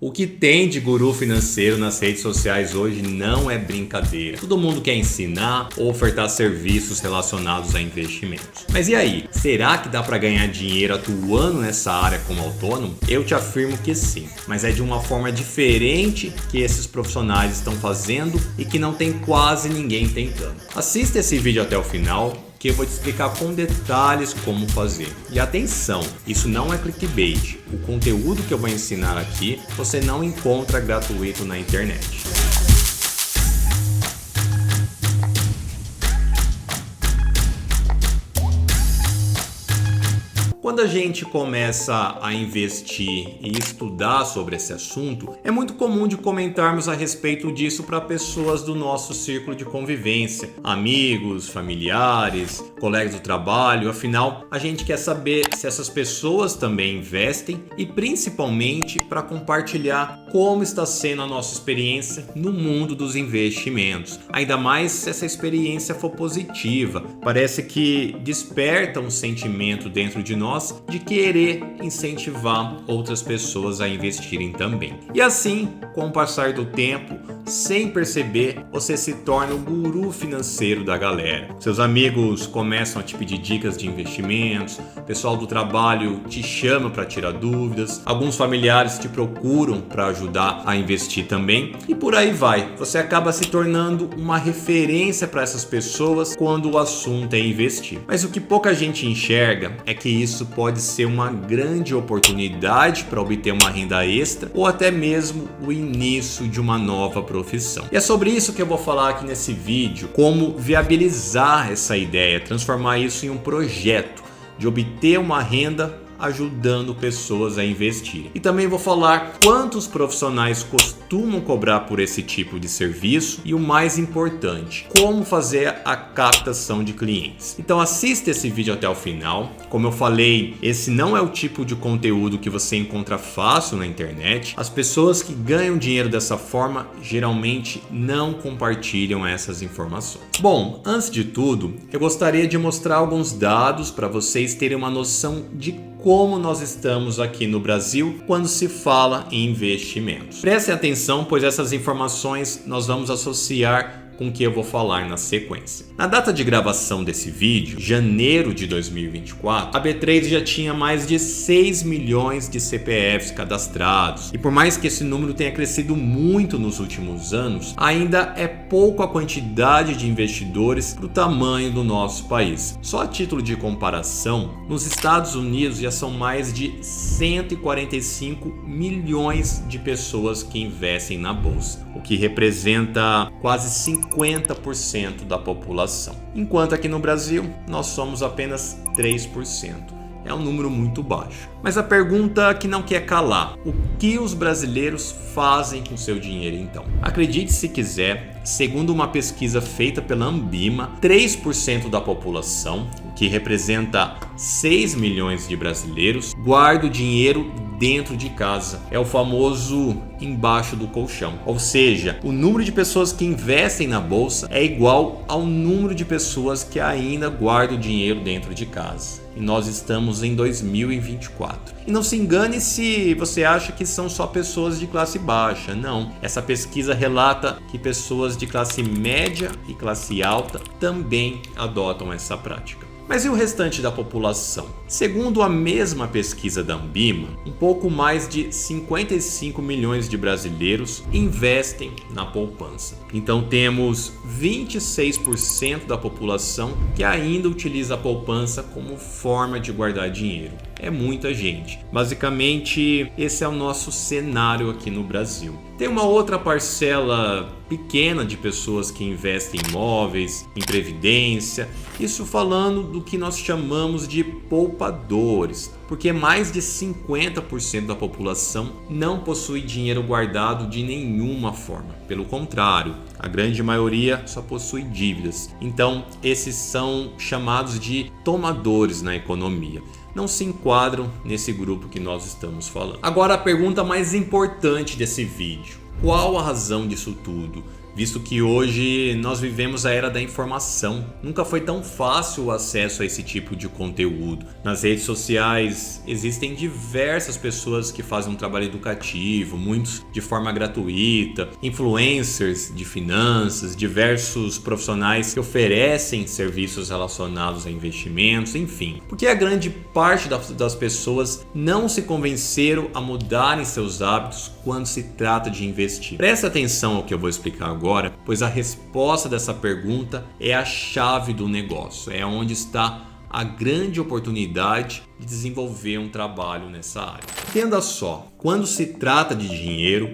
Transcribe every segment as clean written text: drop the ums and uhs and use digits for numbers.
O que tem de guru financeiro nas redes sociais hoje não é brincadeira. Todo mundo quer ensinar ou ofertar serviços relacionados a investimentos. Mas e aí? Será que dá para ganhar dinheiro atuando nessa área como autônomo? Eu te afirmo que sim, mas é de uma forma diferente que esses profissionais estão fazendo e que não tem quase ninguém tentando. Assista esse vídeo até o final, que eu vou te explicar com detalhes como fazer. E atenção, isso não é clickbait. O conteúdo que eu vou ensinar aqui, você não encontra gratuito na internet. Quando a gente começa a investir e estudar sobre esse assunto, é muito comum de comentarmos a respeito disso para pessoas do nosso círculo de convivência, amigos, familiares, colegas do trabalho. Afinal, a gente quer saber se essas pessoas também investem e principalmente para compartilhar como está sendo a nossa experiência no mundo dos investimentos. Ainda mais se essa experiência for positiva. Parece que desperta um sentimento dentro de nós de querer incentivar outras pessoas a investirem também. E assim, com o passar do tempo, sem perceber, você se torna o guru financeiro da galera. Seus amigos começam a te pedir dicas de investimentos, o pessoal do trabalho te chama para tirar dúvidas, alguns familiares te procuram para ajudar a investir também e por aí vai. Você acaba se tornando uma referência para essas pessoas quando o assunto é investir. Mas o que pouca gente enxerga é que isso pode ser uma grande oportunidade para obter uma renda extra ou até mesmo o início de uma nova profissão. E é sobre isso que eu vou falar aqui nesse vídeo, como viabilizar essa ideia, transformar isso em um projeto de obter uma renda ajudando pessoas a investir. E também vou falar quantos profissionais costumam cobrar por esse tipo de serviço e o mais importante, como fazer a captação de clientes. Então assista esse vídeo até o final. Como eu falei, esse não é o tipo de conteúdo que você encontra fácil na internet. As pessoas que ganham dinheiro dessa forma geralmente não compartilham essas informações. Bom, antes de tudo, eu gostaria de mostrar alguns dados para vocês terem uma noção de como nós estamos aqui no Brasil quando se fala em investimentos. Prestem atenção, pois essas informações nós vamos associar com o que eu vou falar na sequência. Na data de gravação desse vídeo, janeiro de 2024, a B3 já tinha mais de 6 milhões de CPFs cadastrados. E por mais que esse número tenha crescido muito nos últimos anos, ainda é pouco a quantidade de investidores para o tamanho do nosso país. Só a título de comparação, nos Estados Unidos já são mais de 145 milhões de pessoas que investem na bolsa, o que representa quase 50% da população. Enquanto aqui no Brasil, nós somos apenas 3%. É um número muito baixo. Mas a pergunta que não quer calar: o que os brasileiros fazem com seu dinheiro então? Acredite se quiser, segundo uma pesquisa feita pela Ambima, 3% da população, o que representa 6 milhões de brasileiros, guarda o dinheiro dentro de casa. É o famoso embaixo do colchão. Ou seja, o número de pessoas que investem na bolsa é igual ao número de pessoas que ainda guardam o dinheiro dentro de casa. E nós estamos em 2024. E não se engane se você acha que são só pessoas de classe baixa. Não. Essa pesquisa relata que pessoas de classe média e classe alta também adotam essa prática. Mas e o restante da população? Segundo a mesma pesquisa da Ambima, um pouco mais de 55 milhões de brasileiros investem na poupança. Então temos 26% da população que ainda utiliza a poupança como forma de guardar dinheiro. É muita gente. Basicamente, esse é o nosso cenário aqui no Brasil. Tem uma outra parcela pequena de pessoas que investem em imóveis, em previdência, isso falando do que nós chamamos de poupadores, porque mais de 50% da população não possui dinheiro guardado de nenhuma forma. Pelo contrário, a grande maioria só possui dívidas. Então, esses são chamados de tomadores na economia. Não se enquadram nesse grupo que nós estamos falando. Agora a pergunta mais importante desse vídeo: qual a razão disso tudo? visto que hoje nós vivemos a era da informação. Nunca foi tão fácil o acesso a esse tipo de conteúdo. Nas redes sociais existem diversas pessoas que fazem um trabalho educativo, muitos de forma gratuita, influencers de finanças, diversos profissionais que oferecem serviços relacionados a investimentos, enfim. Porque a grande parte das pessoas não se convenceram a mudarem seus hábitos quando se trata de investir. Presta atenção ao que eu vou explicar agora, pois a resposta dessa pergunta é a chave do negócio, é onde está a grande oportunidade de desenvolver um trabalho nessa área. Entenda só, quando se trata de dinheiro,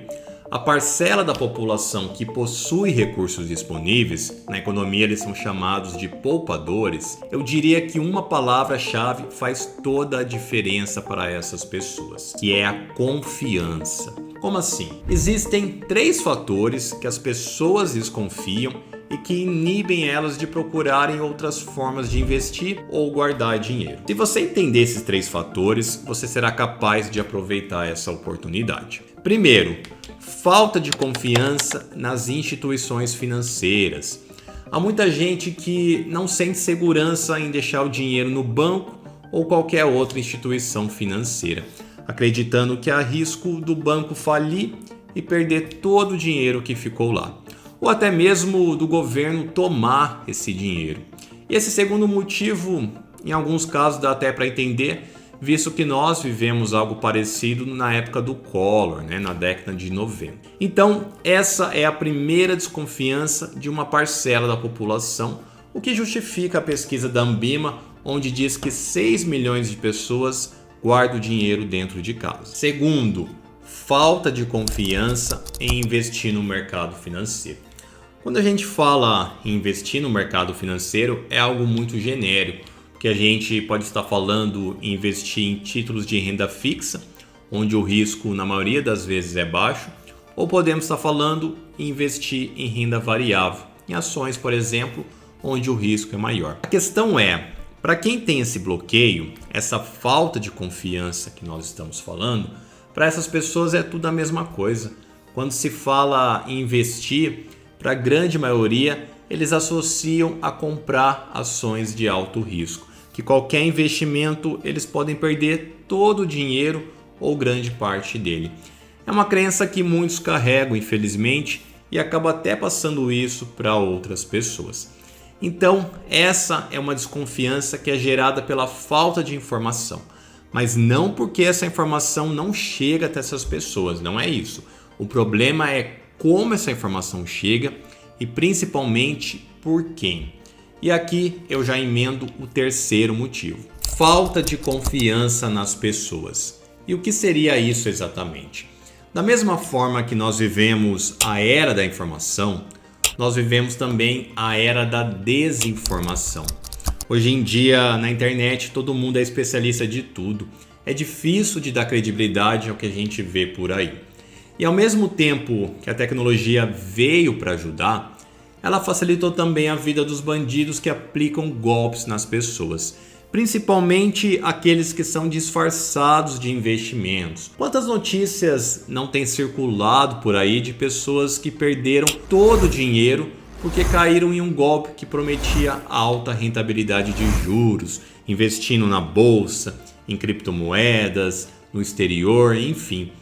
a parcela da população que possui recursos disponíveis, na economia eles são chamados de poupadores, eu diria que uma palavra-chave faz toda a diferença para essas pessoas, que é a confiança. Como assim? Existem 3 fatores que as pessoas desconfiam e que inibem elas de procurarem outras formas de investir ou guardar dinheiro. Se você entender esses 3 fatores, você será capaz de aproveitar essa oportunidade. Primeiro, falta de confiança nas instituições financeiras. Há muita gente que não sente segurança em deixar o dinheiro no banco ou qualquer outra instituição financeira, acreditando que há risco do banco falir e perder todo o dinheiro que ficou lá, ou até mesmo do governo tomar esse dinheiro. E esse segundo motivo, em alguns casos dá até para entender, visto que nós vivemos algo parecido na época do Collor, na década de 90. Então, essa é a primeira desconfiança de uma parcela da população, o que justifica a pesquisa da Ambima, onde diz que 6 milhões de pessoas guardam dinheiro dentro de casa. Segundo, falta de confiança em investir no mercado financeiro. Quando a gente fala em investir no mercado financeiro, é algo muito genérico, que a gente pode estar falando em investir em títulos de renda fixa, onde o risco na maioria das vezes é baixo, ou podemos estar falando em investir em renda variável, em ações, por exemplo, onde o risco é maior. A questão é, para quem tem esse bloqueio, essa falta de confiança que nós estamos falando, para essas pessoas é tudo a mesma coisa. Quando se fala em investir, para a grande maioria, eles associam a comprar ações de alto risco, que qualquer investimento eles podem perder todo o dinheiro ou grande parte dele. É uma crença que muitos carregam, infelizmente, e acaba até passando isso para outras pessoas. Então, essa é uma desconfiança que é gerada pela falta de informação, mas não porque essa informação não chega até essas pessoas, não é isso. O problema é como essa informação chega e principalmente por quem. E aqui eu já emendo o terceiro motivo: falta de confiança nas pessoas. E o que seria isso exatamente? Da mesma forma que nós vivemos a era da informação, nós vivemos também a era da desinformação. Hoje em dia, na internet, todo mundo é especialista de tudo. É difícil de dar credibilidade ao que a gente vê por aí. E ao mesmo tempo que a tecnologia veio para ajudar, ela facilitou também a vida dos bandidos que aplicam golpes nas pessoas, principalmente aqueles que são disfarçados de investimentos. Quantas notícias não têm circulado por aí de pessoas que perderam todo o dinheiro porque caíram em um golpe que prometia alta rentabilidade de juros, investindo na bolsa, em criptomoedas, no exterior, enfim.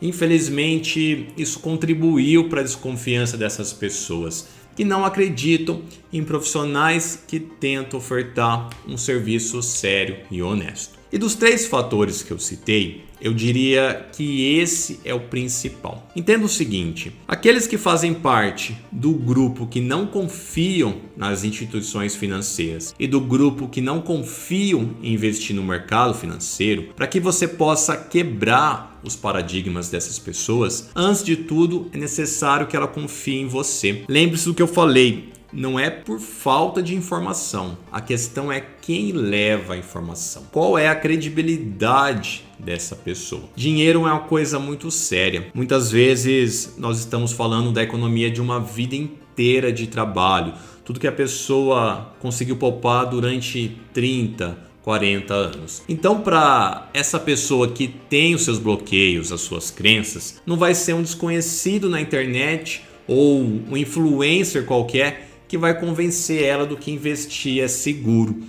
Infelizmente, isso contribuiu para a desconfiança dessas pessoas que não acreditam em profissionais que tentam ofertar um serviço sério e honesto. E dos 3 fatores que eu citei, eu diria que esse é o principal. Entenda o seguinte: aqueles que fazem parte do grupo que não confiam nas instituições financeiras e do grupo que não confiam em investir no mercado financeiro, para que você possa quebrar os paradigmas dessas pessoas, antes de tudo é necessário que ela confie em você. Lembre-se do que eu falei. Não é por falta de informação, a questão é quem leva a informação. Qual é a credibilidade dessa pessoa? Dinheiro é uma coisa muito séria. Muitas vezes nós estamos falando da economia de uma vida inteira de trabalho. Tudo que a pessoa conseguiu poupar durante 30, 40 anos. Então, para essa pessoa que tem os seus bloqueios, as suas crenças, não vai ser um desconhecido na internet ou um influencer qualquer que vai convencer ela do que investir é seguro,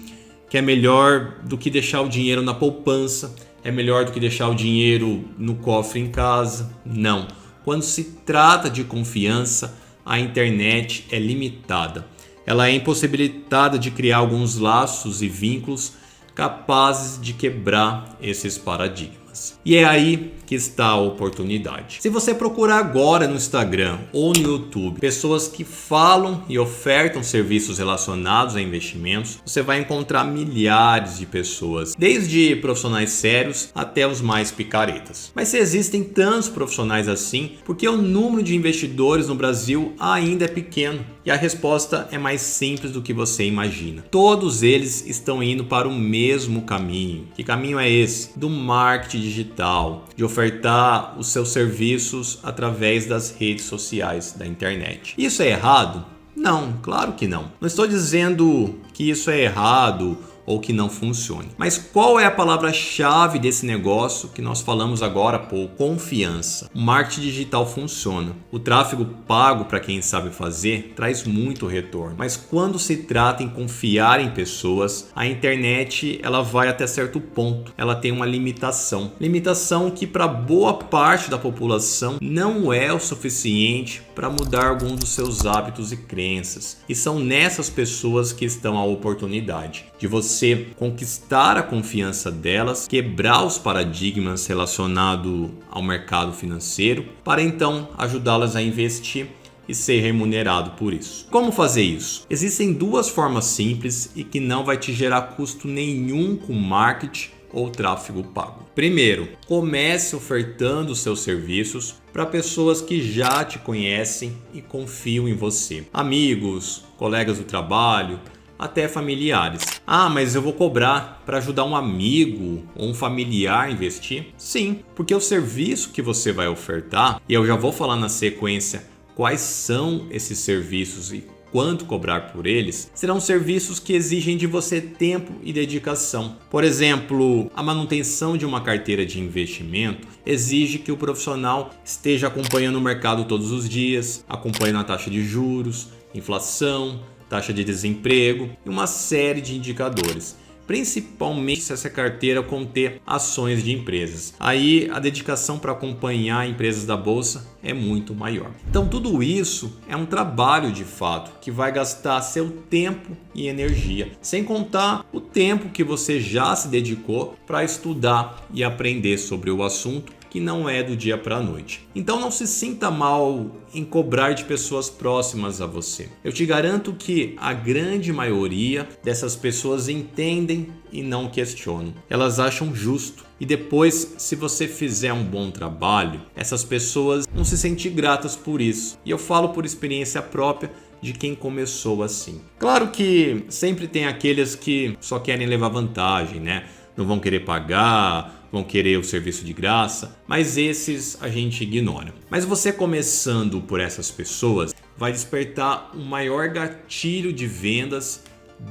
que é melhor do que deixar o dinheiro na poupança, é melhor do que deixar o dinheiro no cofre em casa. Não. Quando se trata de confiança, a internet é limitada. Ela é impossibilitada de criar alguns laços e vínculos capazes de quebrar esses paradigmas. E é aí que está a oportunidade. Se você procurar agora no Instagram ou no YouTube pessoas que falam e ofertam serviços relacionados a investimentos, você vai encontrar milhares de pessoas, desde profissionais sérios até os mais picaretas. Mas se existem tantos profissionais assim, por que o número de investidores no Brasil ainda é pequeno? E a resposta é mais simples do que você imagina. Todos eles estão indo para o mesmo caminho. Que caminho é esse? Do marketing digital, de ofertar os seus serviços através das redes sociais da internet. Isso é errado? Não, claro que não. Não estou dizendo que isso é errado ou que não funcione. Mas qual é a palavra-chave desse negócio que nós falamos agora há pouco? Confiança. O marketing digital funciona. O tráfego pago, para quem sabe fazer, traz muito retorno. Mas quando se trata em confiar em pessoas, a internet ela vai até certo ponto. Ela tem uma limitação. Limitação que para boa parte da população não é o suficiente para mudar algum dos seus hábitos e crenças. E são nessas pessoas que estão a oportunidade de você conquistar a confiança delas, quebrar os paradigmas relacionados ao mercado financeiro, para então ajudá-las a investir e ser remunerado por isso. Como fazer isso? Existem duas formas simples e que não vai te gerar custo nenhum com marketing ou tráfego pago. Primeiro, comece ofertando seus serviços para pessoas que já te conhecem e confiam em você. Amigos, colegas do trabalho, até familiares. Ah, mas eu vou cobrar para ajudar um amigo ou um familiar a investir? Sim, porque o serviço que você vai ofertar, e eu já vou falar na sequência quais são esses serviços e quanto cobrar por eles, serão serviços que exigem de você tempo e dedicação. Por exemplo, a manutenção de uma carteira de investimento exige que o profissional esteja acompanhando o mercado todos os dias, acompanhando a taxa de juros, inflação, taxa de desemprego e uma série de indicadores, principalmente se essa carteira conter ações de empresas. Aí a dedicação para acompanhar empresas da bolsa é muito maior. Então tudo isso é um trabalho de fato que vai gastar seu tempo e energia, sem contar o tempo que você já se dedicou para estudar e aprender sobre o assunto, que não é do dia para a noite. Então não se sinta mal em cobrar de pessoas próximas a você. Eu te garanto que a grande maioria dessas pessoas entendem e não questionam. Elas acham justo. E depois, se você fizer um bom trabalho, essas pessoas vão se sentir gratas por isso. E eu falo por experiência própria de quem começou assim. Claro que sempre tem aqueles que só querem levar vantagem, né? Não vão querer pagar, vão querer o serviço de graça, mas esses a gente ignora. Mas você começando por essas pessoas vai despertar um maior gatilho de vendas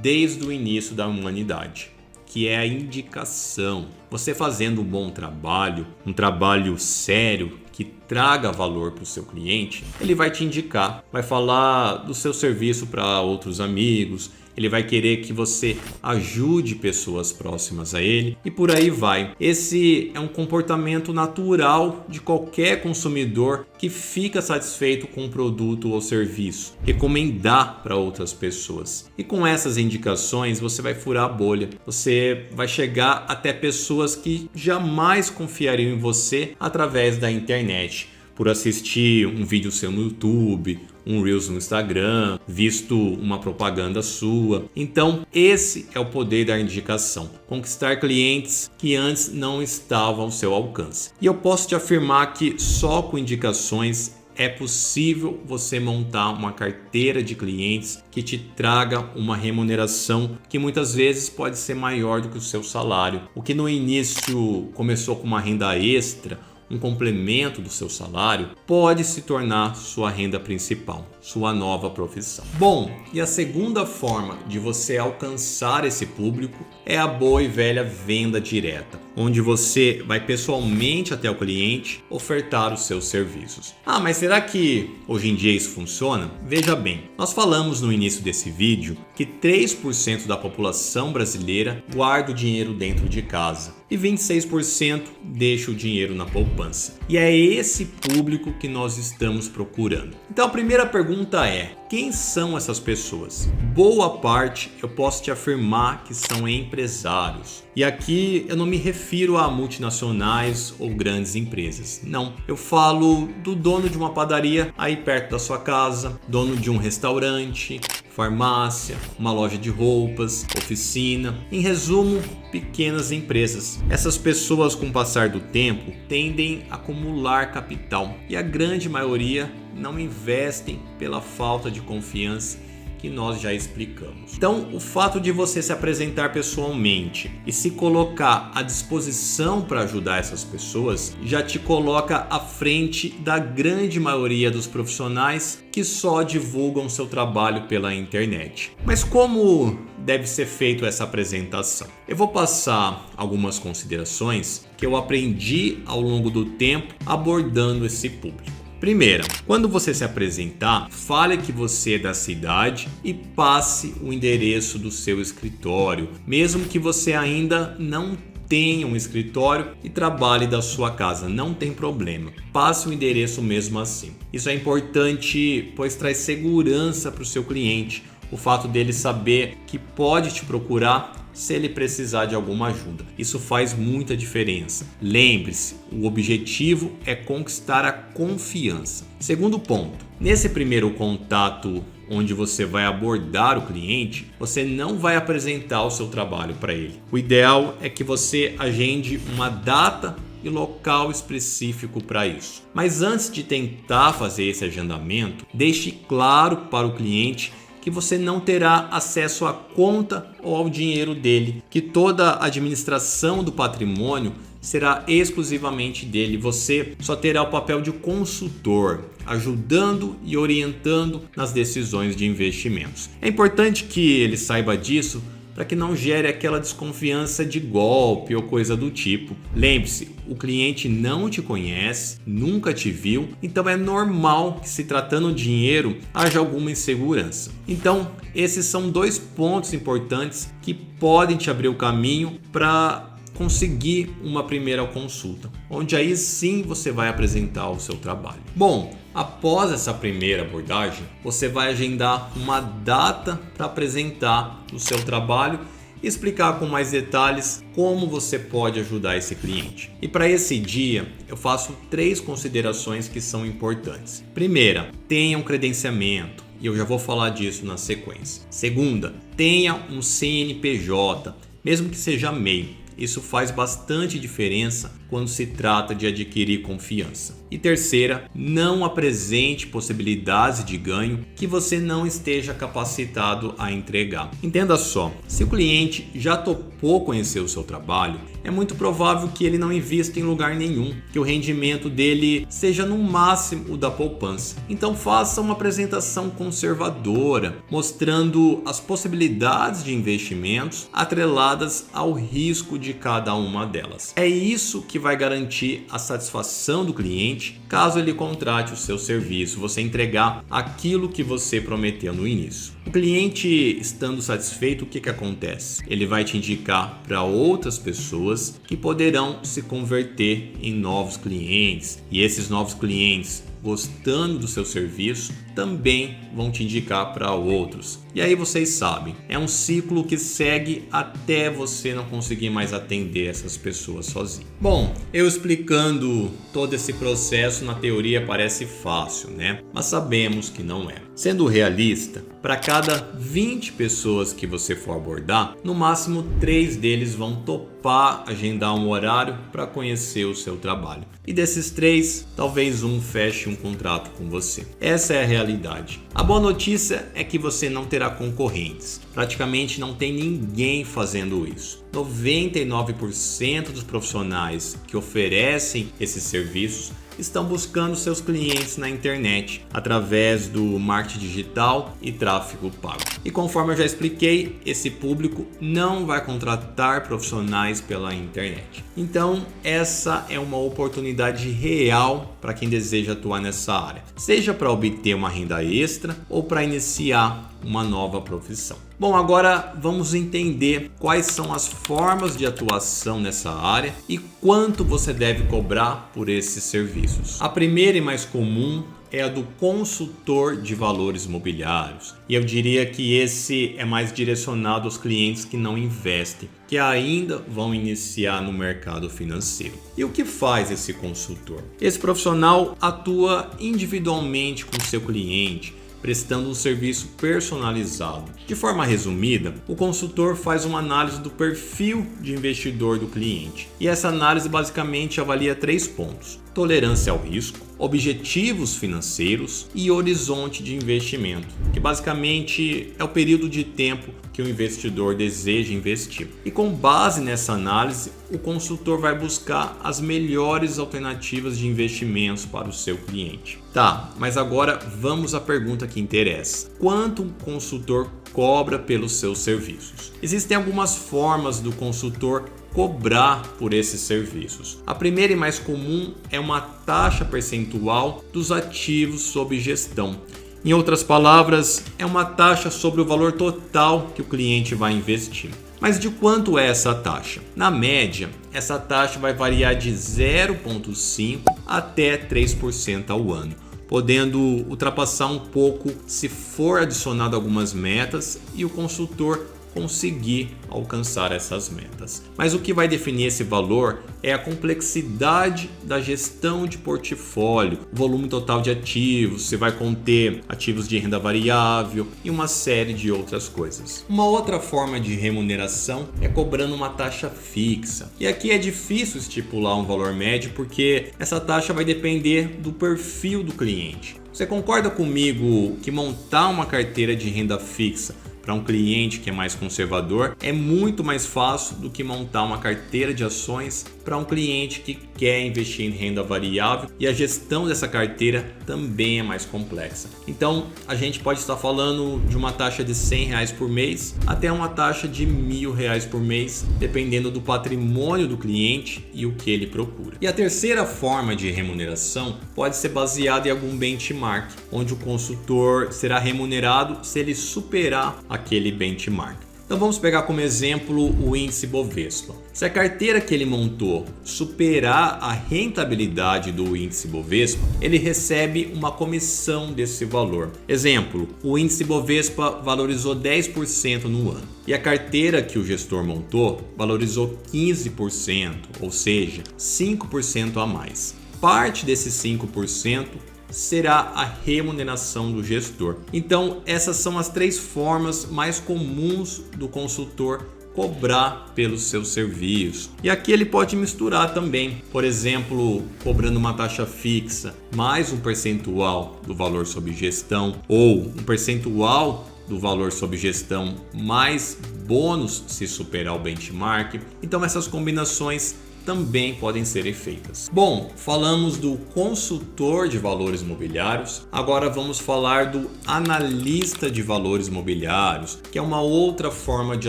desde o início da humanidade, que é a indicação. Você fazendo um bom trabalho, um trabalho sério, que traga valor para o seu cliente, ele vai te indicar, vai falar do seu serviço para outros amigos, ele vai querer que você ajude pessoas próximas a ele e por aí vai. Esse é um comportamento natural de qualquer consumidor que fica satisfeito com um produto ou serviço. Recomendar para outras pessoas. E com essas indicações você vai furar a bolha. Você vai chegar até pessoas que jamais confiariam em você através da internet, por assistir um vídeo seu no YouTube, um Reels no Instagram, visto uma propaganda sua. Então, esse é o poder da indicação. Conquistar clientes que antes não estavam ao seu alcance. E eu posso te afirmar que só com indicações é possível você montar uma carteira de clientes que te traga uma remuneração que muitas vezes pode ser maior do que o seu salário. O que no início começou com uma renda extra, um complemento do seu salário, pode se tornar sua renda principal, sua nova profissão. Bom, e a segunda forma de você alcançar esse público é a boa e velha venda direta. onde você vai pessoalmente até o cliente ofertar os seus serviços. Ah, mas será que hoje em dia isso funciona? Veja bem, nós falamos no início desse vídeo que 3% da população brasileira guarda o dinheiro dentro de casa e 26% deixa o dinheiro na poupança. E é esse público que nós estamos procurando. Então a primeira pergunta é: quem são essas pessoas? Boa parte eu posso te afirmar que são empresários. E aqui eu não me refiro a multinacionais ou grandes empresas. Não, eu falo do dono de uma padaria aí perto da sua casa, dono de um restaurante, farmácia, uma loja de roupas, oficina, em resumo, pequenas empresas. Essas pessoas, com o passar do tempo, tendem a acumular capital e a grande maioria não investem pela falta de confiança que nós já explicamos. Então, o fato de você se apresentar pessoalmente e se colocar à disposição para ajudar essas pessoas já te coloca à frente da grande maioria dos profissionais que só divulgam seu trabalho pela internet. Mas como deve ser feita essa apresentação? Eu vou passar algumas considerações que eu aprendi ao longo do tempo abordando esse público. Primeira, quando você se apresentar, fale que você é da cidade e passe o endereço do seu escritório, mesmo que você ainda não tenha um escritório e trabalhe da sua casa, não tem problema. Passe o endereço mesmo assim. Isso é importante, pois traz segurança para o seu cliente, o fato dele saber que pode te procurar se ele precisar de alguma ajuda. Isso faz muita diferença. Lembre-se, o objetivo é conquistar a confiança. Segundo ponto, nesse primeiro contato onde você vai abordar o cliente, você não vai apresentar o seu trabalho para ele. O ideal é que você agende uma data e local específico para isso. Mas antes de tentar fazer esse agendamento, deixe claro para o cliente que você não terá acesso à conta ou ao dinheiro dele, que toda a administração do patrimônio será exclusivamente dele. Você só terá o papel de consultor, ajudando e orientando nas decisões de investimentos. É importante que ele saiba disso para que não gere aquela desconfiança de golpe ou coisa do tipo. Lembre-se, o cliente não te conhece, nunca te viu, então é normal que, se tratando de dinheiro, haja alguma insegurança. Então, esses são dois pontos importantes que podem te abrir o caminho para conseguir uma primeira consulta, onde aí sim você vai apresentar o seu trabalho. Bom, após essa primeira abordagem, você vai agendar uma data para apresentar o seu trabalho e explicar com mais detalhes como você pode ajudar esse cliente. E para esse dia, eu faço 3 considerações que são importantes. Primeira, tenha um credenciamento, e eu já vou falar disso na sequência. Segunda, tenha um CNPJ, mesmo que seja MEI. Isso faz bastante diferença quando se trata de adquirir confiança. E terceira, não apresente possibilidades de ganho que você não esteja capacitado a entregar. Entenda só, se o cliente já topou conhecer o seu trabalho, é muito provável que ele não invista em lugar nenhum, que o rendimento dele seja no máximo o da poupança. Então faça uma apresentação conservadora, mostrando as possibilidades de investimentos atreladas ao risco de cada uma delas. É isso que vai garantir a satisfação do cliente caso ele contrate o seu serviço, você entregar aquilo que você prometeu no início. O cliente estando satisfeito, o que acontece? Ele vai te indicar para outras pessoas que poderão se converter em novos clientes, e esses novos clientes, gostando do seu serviço, também vão te indicar para outros. E aí vocês sabem, é um ciclo que segue até você não conseguir mais atender essas pessoas sozinho. Bom, eu explicando todo esse processo na teoria parece fácil, né? Mas sabemos que não é. Sendo realista, para cada 20 pessoas que você for abordar, no máximo 3 deles vão topar agendar um horário para conhecer o seu trabalho. E desses 3, talvez um feche um contrato com você. Essa é a realidade. A boa notícia é que você não terá concorrentes. Praticamente não tem ninguém fazendo isso. 99% dos profissionais que oferecem esses serviços estão buscando seus clientes na internet através do marketing digital e tráfego pago. E conforme eu já expliquei, esse público não vai contratar profissionais pela internet. Então, essa é uma oportunidade real para quem deseja atuar nessa área, seja para obter uma renda extra ou para iniciar uma nova profissão. Bom, agora vamos entender quais são as formas de atuação nessa área e quanto você deve cobrar por esses serviços. A primeira e mais comum é a do consultor de valores imobiliários. E eu diria que esse é mais direcionado aos clientes que não investem, que ainda vão iniciar no mercado financeiro. E o que faz esse consultor? Esse profissional atua individualmente com seu cliente, prestando um serviço personalizado. De forma resumida, o consultor faz uma análise do perfil de investidor do cliente. E essa análise basicamente avalia 3 pontos: tolerância ao risco, objetivos financeiros e horizonte de investimento, que basicamente é o período de tempo que o investidor deseja investir. E com base nessa análise, o consultor vai buscar as melhores alternativas de investimentos para o seu cliente. Tá, mas agora vamos à pergunta que interessa: quanto um consultor cobra pelos seus serviços? Existem algumas formas do consultor cobrar por esses serviços. A primeira e mais comum é uma taxa percentual dos ativos sob gestão. Em outras palavras, é uma taxa sobre o valor total que o cliente vai investir. Mas de quanto é essa taxa? Na média, essa taxa vai variar de 0,5% até 3% ao ano, podendo ultrapassar um pouco se for adicionado algumas metas e o consultor conseguir alcançar essas metas. Mas o que vai definir esse valor é a complexidade da gestão de portfólio, o volume total de ativos, se vai conter ativos de renda variável e uma série de outras coisas. Uma outra forma de remuneração é cobrando uma taxa fixa. E aqui é difícil estipular um valor médio porque essa taxa vai depender do perfil do cliente. Você concorda comigo que montar uma carteira de renda fixa para um cliente que é mais conservador é muito mais fácil do que montar uma carteira de ações para um cliente que quer investir em renda variável, e a gestão dessa carteira também é mais complexa. Então a gente pode estar falando de uma taxa de R$100 por mês até uma taxa de R$1.000 por mês, dependendo do patrimônio do cliente e o que ele procura. E a terceira forma de remuneração pode ser baseada em algum benchmark, onde o consultor será remunerado se ele superar aquele benchmark. Então vamos pegar como exemplo o índice Bovespa. Se a carteira que ele montou superar a rentabilidade do índice Bovespa, ele recebe uma comissão desse valor. Exemplo, o índice Bovespa valorizou 10% no ano e a carteira que o gestor montou valorizou 15%, ou seja, 5% a mais. Parte desses 5% será a remuneração do gestor. Então, essas são as 3 formas mais comuns do consultor cobrar pelos seus serviços. E aqui ele pode misturar também, por exemplo, cobrando uma taxa fixa mais um percentual do valor sob gestão, ou um percentual do valor sob gestão mais bônus se superar o benchmark. Então essas combinações também podem ser feitas. Bom, falamos do consultor de valores imobiliários, agora vamos falar do analista de valores imobiliários, que é uma outra forma de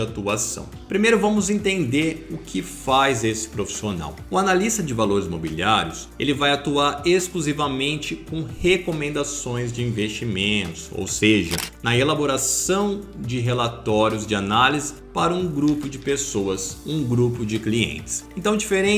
atuação. Primeiro vamos entender o que faz esse profissional. O analista de valores imobiliários, ele vai atuar exclusivamente com recomendações de investimentos, ou seja, na elaboração de relatórios de análise para um grupo de pessoas, um grupo de clientes. Então, diferente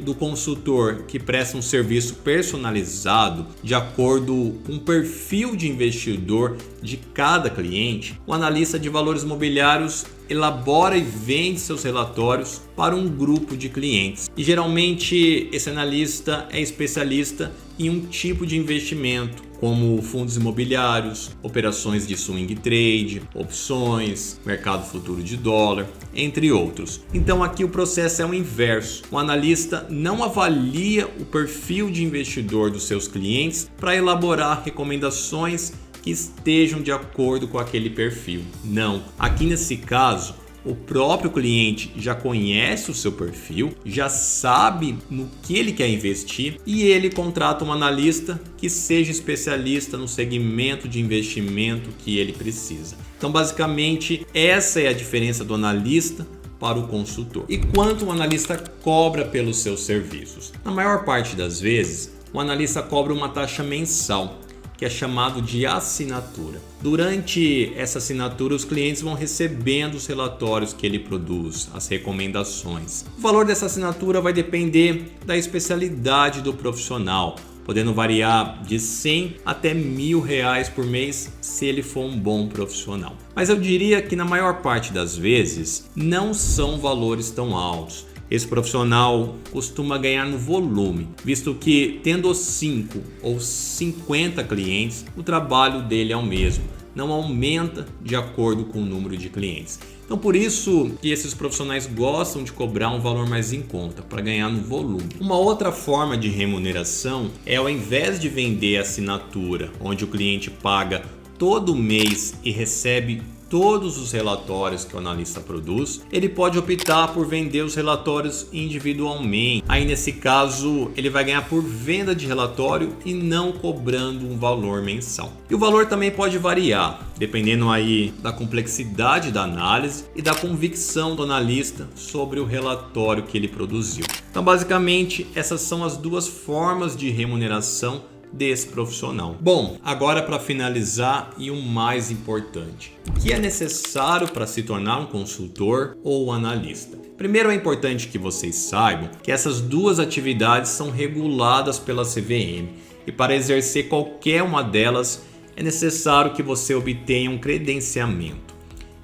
do consultor que presta um serviço personalizado de acordo com o perfil de investidor de cada cliente, o analista de valores imobiliários elabora e vende seus relatórios para um grupo de clientes. E geralmente esse analista é especialista em um tipo de investimento, como fundos imobiliários, operações de swing trade, opções, mercado futuro de dólar, entre outros. Então aqui o processo é o inverso. O analista não avalia o perfil de investidor dos seus clientes para elaborar recomendações que estejam de acordo com aquele perfil. Não. Aqui nesse caso, o próprio cliente já conhece o seu perfil, já sabe no que ele quer investir e ele contrata um analista que seja especialista no segmento de investimento que ele precisa. Então, basicamente, essa é a diferença do analista para o consultor. E quanto o analista cobra pelos seus serviços? Na maior parte das vezes, o analista cobra uma taxa mensal, que é chamado de assinatura. Durante essa assinatura, os clientes vão recebendo os relatórios que ele produz, as recomendações. O valor dessa assinatura vai depender da especialidade do profissional, podendo variar de 100 até R$1.000 por mês se ele for um bom profissional. Mas eu diria que na maior parte das vezes não são valores tão altos. Esse profissional costuma ganhar no volume, visto que tendo 5 ou 50 clientes, o trabalho dele é o mesmo, não aumenta de acordo com o número de clientes. Então por isso que esses profissionais gostam de cobrar um valor mais em conta, para ganhar no volume. Uma outra forma de remuneração é, ao invés de vender a assinatura, onde o cliente paga todo mês e recebe todos os relatórios que o analista produz, ele pode optar por vender os relatórios individualmente. Aí nesse caso ele vai ganhar por venda de relatório e não cobrando um valor mensal. E o valor também pode variar, dependendo aí da complexidade da análise e da convicção do analista sobre o relatório que ele produziu. Então basicamente essas são as duas formas de remuneração desse profissional. Bom, agora para finalizar e o mais importante, o que é necessário para se tornar um consultor ou analista? Primeiro é importante que vocês saibam que essas duas atividades são reguladas pela CVM e para exercer qualquer uma delas é necessário que você obtenha um credenciamento.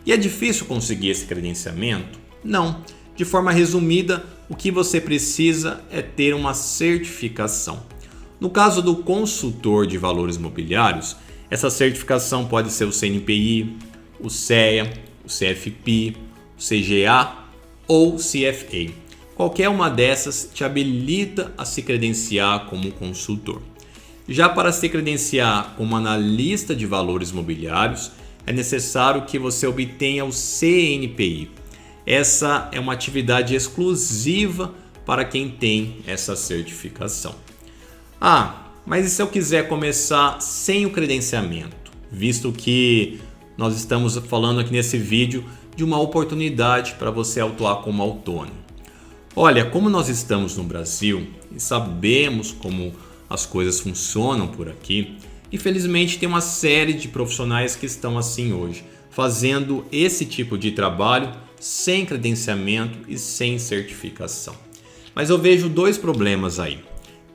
E é difícil conseguir esse credenciamento? Não. De forma resumida, o que você precisa é ter uma certificação. No caso do consultor de valores imobiliários, essa certificação pode ser o CNPI, o CEA, o CFP, o CGA ou CFA. Qualquer uma dessas te habilita a se credenciar como consultor. Já para se credenciar como analista de valores imobiliários, é necessário que você obtenha o CNPI. Essa é uma atividade exclusiva para quem tem essa certificação. Mas e se eu quiser começar sem o credenciamento? Visto que nós estamos falando aqui nesse vídeo de uma oportunidade para você atuar como autônomo. Olha, como nós estamos no Brasil e sabemos como as coisas funcionam por aqui, infelizmente tem uma série de profissionais que estão assim hoje, fazendo esse tipo de trabalho sem credenciamento e sem certificação. Mas eu vejo dois problemas aí.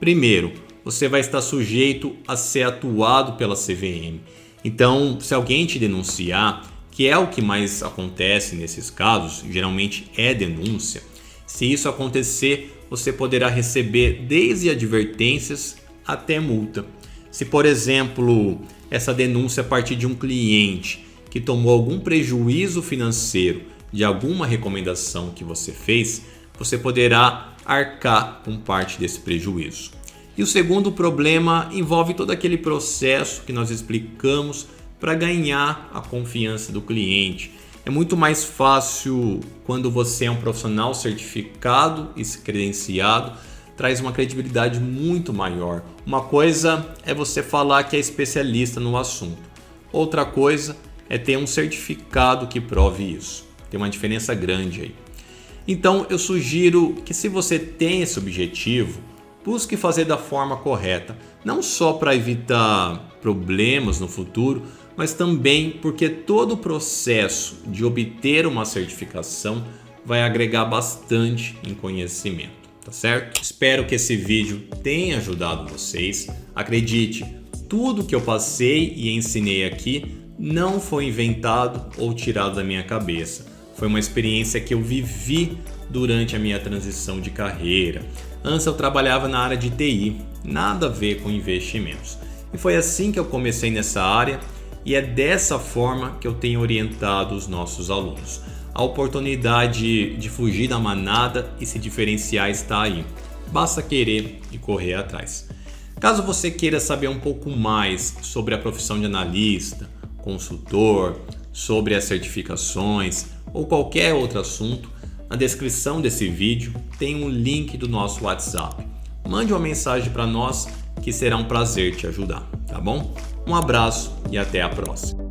Primeiro, você vai estar sujeito a ser atuado pela CVM. Então, se alguém te denunciar, que é o que mais acontece nesses casos, geralmente é denúncia, se isso acontecer, você poderá receber desde advertências até multa. Se, por exemplo, essa denúncia partir de um cliente que tomou algum prejuízo financeiro de alguma recomendação que você fez, você poderá arcar com parte desse prejuízo. E o segundo problema envolve todo aquele processo que nós explicamos para ganhar a confiança do cliente. É muito mais fácil quando você é um profissional certificado e credenciado, traz uma credibilidade muito maior. Uma coisa é você falar que é especialista no assunto, outra coisa é ter um certificado que prove isso. Tem uma diferença grande aí. Então eu sugiro que, se você tem esse objetivo, busque fazer da forma correta, não só para evitar problemas no futuro, mas também porque todo o processo de obter uma certificação vai agregar bastante em conhecimento, tá certo? Espero que esse vídeo tenha ajudado vocês. Acredite, tudo que eu passei e ensinei aqui não foi inventado ou tirado da minha cabeça. Foi uma experiência que eu vivi durante a minha transição de carreira. Antes eu trabalhava na área de TI, nada a ver com investimentos. E foi assim que eu comecei nessa área e é dessa forma que eu tenho orientado os nossos alunos. A oportunidade de fugir da manada e se diferenciar está aí. Basta querer e correr atrás. Caso você queira saber um pouco mais sobre a profissão de analista, consultor, sobre as certificações, ou qualquer outro assunto, na descrição desse vídeo tem um link do nosso WhatsApp. Mande uma mensagem para nós que será um prazer te ajudar, tá bom? Um abraço e até a próxima.